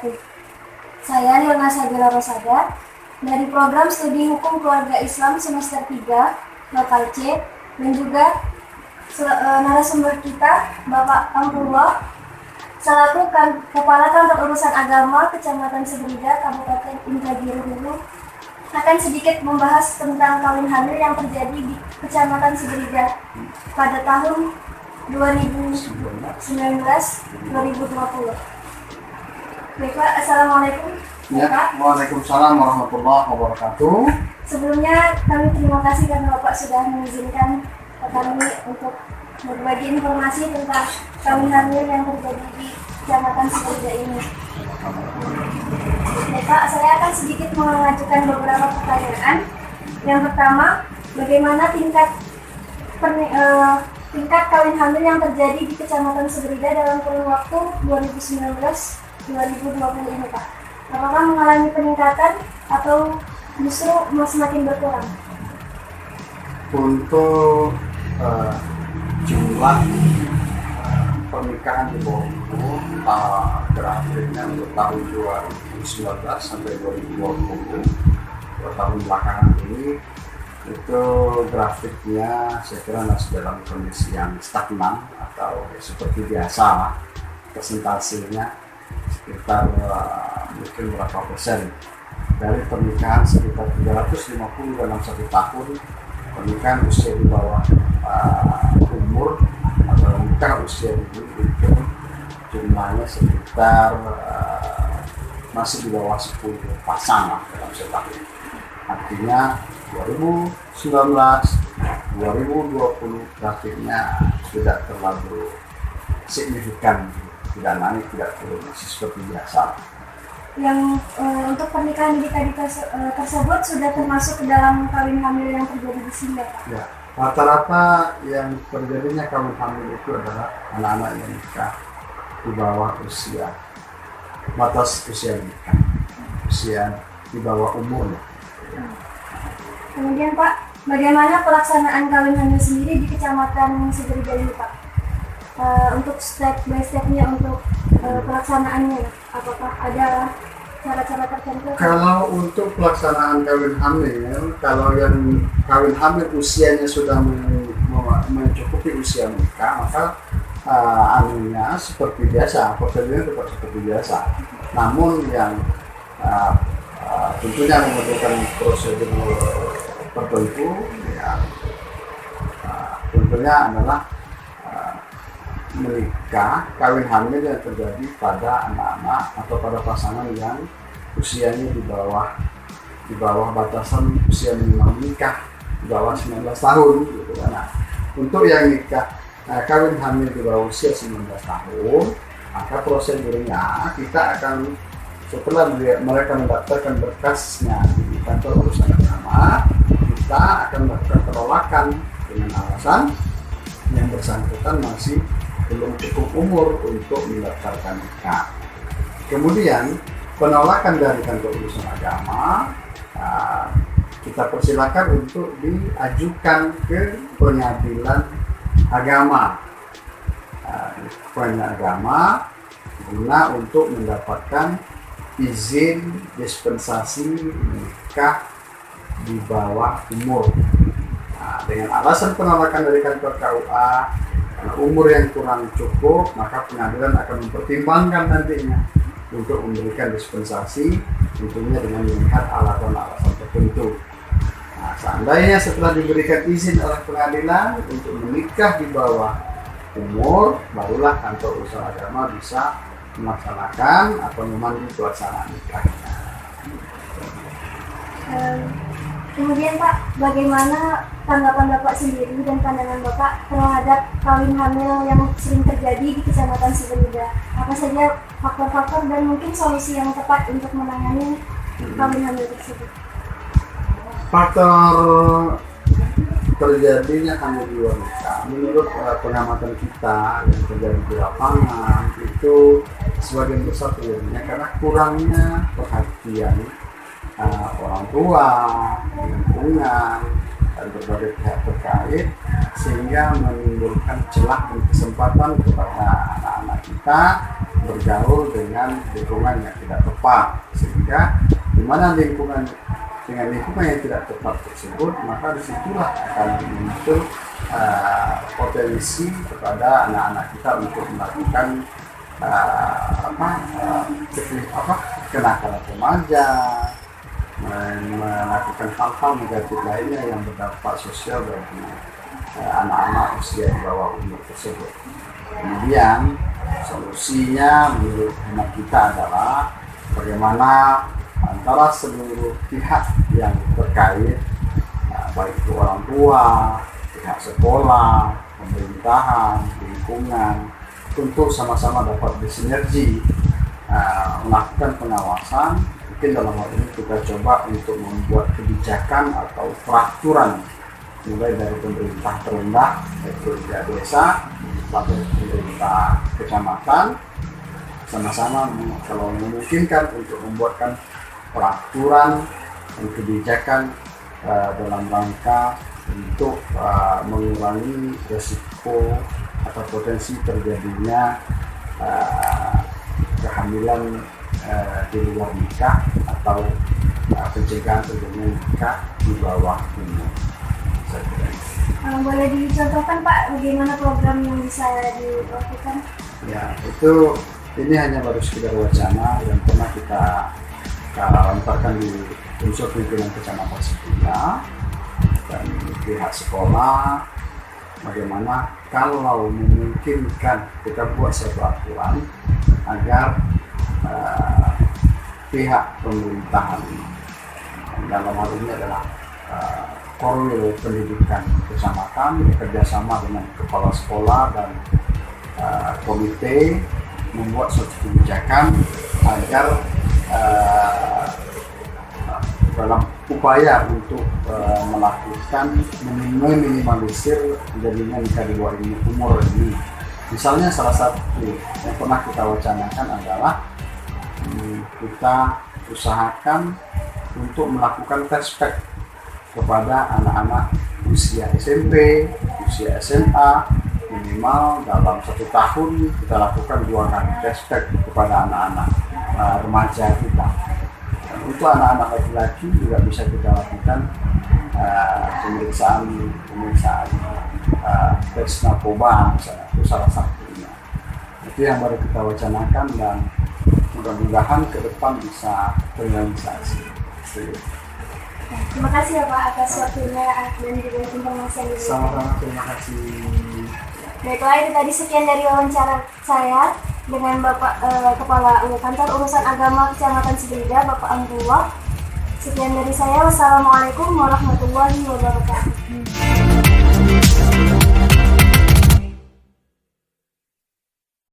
wabarakatuh. Saya Lilna Sabila Rosada dari program studi Hukum Keluarga Islam semester 3 Lokal C, dan juga narasumber kita Bapak Amrullah selaku Kepala Kantor Urusan Agama Kecamatan Seberida, Kabupaten Indragiri Hulu, akan sedikit membahas tentang kawin hamil yang terjadi di Kecamatan Seberida pada tahun 2019-2020. Baik Pak, Assalamualaikum. Ya, Waalaikumsalam warahmatullahi wabarakatuh. Sebelumnya kami terima kasih karena Bapak sudah mengizinkan kami untuk berbagi informasi tentang kawin hamil yang terjadi di Kecamatan Seberida ini. Baik Pak, saya akan sedikit mengajukan beberapa pertanyaan. Yang pertama, bagaimana tingkat kawin hamil yang terjadi di Kecamatan Seberida dalam kurun waktu 2019-2020 ini Pak? Apakah mengalami peningkatan atau justru semakin berkurang? Untuk jumlah pernikahan di bawah umur grafiknya untuk tahun 2019 sampai 2020, 2 tahun belakangan ini, itu grafiknya saya kira masih dalam kondisi yang stagnan atau seperti biasa lah, persentasenya sekitar mungkin berapa persen dari pernikahan, sekitar 350 dalam 1 tahun pernikahan usia di bawah umur atau nikah usia di itu jumlahnya sekitar masih di bawah 10 pasang lah dalam setahun. Artinya 2019-2020 grafiknya tidak terlalu signifikan, tidak naik, tidak turun, masih seperti biasa. Yang untuk pernikahan di tadi tersebut sudah termasuk ke dalam kawin hamil yang terjadi di sini Pak? Ya, rata-rata yang terjadinya kawin hamil itu adalah anak-anak yang nikah di bawah usia, batas usia nikah, usia di bawah umur. Kemudian Pak, bagaimana pelaksanaan kawin hamil sendiri di Kecamatan Seberida ini Pak? Untuk step by stepnya untuk pelaksanaannya, apakah ada cara-cara tertentu? Kalau untuk pelaksanaan kawin hamil, kalau yang kawin hamil usianya sudah mencukupi usia menikah, maka anunya seperti biasa, prosedurnya tetap seperti biasa. Namun yang tentunya membutuhkan prosedur tertentu, ya, tentunya adalah menikah, kawin hamil yang terjadi pada anak-anak atau pada pasangan yang usianya di bawah batasan usia minimal nikah di bawah 19 tahun gitu kan. Nah, untuk yang nikah kawin hamil di bawah usia 19 tahun, maka prosedurnya kita akan setelah mereka mendaftarkan berkasnya di kantor urusan agama, kita akan melakukan penolakan dengan alasan yang bersangkutan masih belum cukup umur untuk mendaftarkan nikah. Kemudian penolakan dari kantor urusan agama kita persilakan untuk diajukan ke pengadilan agama, guna untuk mendapatkan izin dispensasi nikah di bawah umur. Dengan alasan penolakan dari kantor KUA, umur yang kurang cukup, maka pengadilan akan mempertimbangkan nantinya untuk memberikan dispensasi, tentunya dengan melihat alasan-alasan tertentu. Nah, seandainya setelah diberikan izin oleh pengadilan untuk menikah di bawah umur, barulah kantor urusan agama bisa melaksanakan atau memandu pelaksanaan nikahnya. Kemudian Pak, bagaimana tanggapan Bapak sendiri dan pandangan Bapak terhadap kawin hamil yang sering terjadi di Kecamatan Seberida? Apa saja faktor-faktor dan mungkin solusi yang tepat untuk menangani kawin hamil tersebut? Faktor terjadinya hamil di luar nikah, menurut pengamatan kita yang terjadi di lapangan, itu sebagian besar terjadinya karena kurangnya perhatian orang tua, lingkungan, dan berbagai pihak terkait, sehingga menimbulkan celah dan kesempatan kepada anak-anak kita bergaul dengan lingkungan yang tidak tepat, sehingga di mana lingkungan yang tidak tepat tersebut, maka disitulah akan muncul potensi kepada anak-anak kita untuk melakukan kenakalan remaja, melakukan hal-hal negatif lainnya yang berdampak sosial bagi anak-anak usia di bawah umur tersebut. Kemudian solusinya menurut hemat kita adalah bagaimana antara seluruh pihak yang terkait, baik itu orang tua, pihak sekolah, pemerintahan, lingkungan, untuk sama-sama dapat bersinergi melakukan pengawasan. Mungkin dalam hal ini kita coba untuk membuat kebijakan atau peraturan mulai dari pemerintah terendah, yaitu desa, sampai pemerintah kecamatan, sama-sama kalau memungkinkan untuk membuatkan peraturan dan kebijakan dalam rangka untuk mengurangi resiko atau potensi terjadinya kehamilan di luar nikah atau pencegahan terjadinya nikah di bawah umur. Boleh dicontohkan Pak bagaimana program yang bisa dilakukan? Ya, ini hanya baru sekedar wacana yang pernah kita lontarkan di unsur pimpinan kecamatan Sepia dan pihak sekolah. Bagaimana kalau memungkinkan kita buat satu aturan agar pihak pemerintahan dalam hal ini adalah Korwil Pendidikan Kecamatan bekerjasama dengan kepala sekolah dan komite membuat suatu kebijakan agar dalam upaya untuk melakukan meminimalisir terjadinya nikah di bawah umur ini. Misalnya salah satu yang pernah kita wacanakan adalah kita usahakan untuk melakukan test pack kepada anak-anak usia SMP, usia SMA, minimal dalam 1 tahun kita lakukan 2 kali test pack kepada anak-anak remaja kita. Dan untuk anak-anak laki-laki juga bisa kita lakukan pemeriksaan tes narkoba misalnya, itu salah satunya. Itu yang baru kita wacanakan dan mudah-mudahan ke depan bisa terrealisasi. Terima kasih ya Pak atas waktunya dan juga informasi yang diberikan. Sama-sama, terima kasih. Baiklah, itu tadi sekian dari wawancara saya dengan Bapak Kepala Kantor Urusan Agama Kecamatan Seberida, Bapak Amrullah. Sekian dari saya. Wassalamualaikum warahmatullahi wabarakatuh.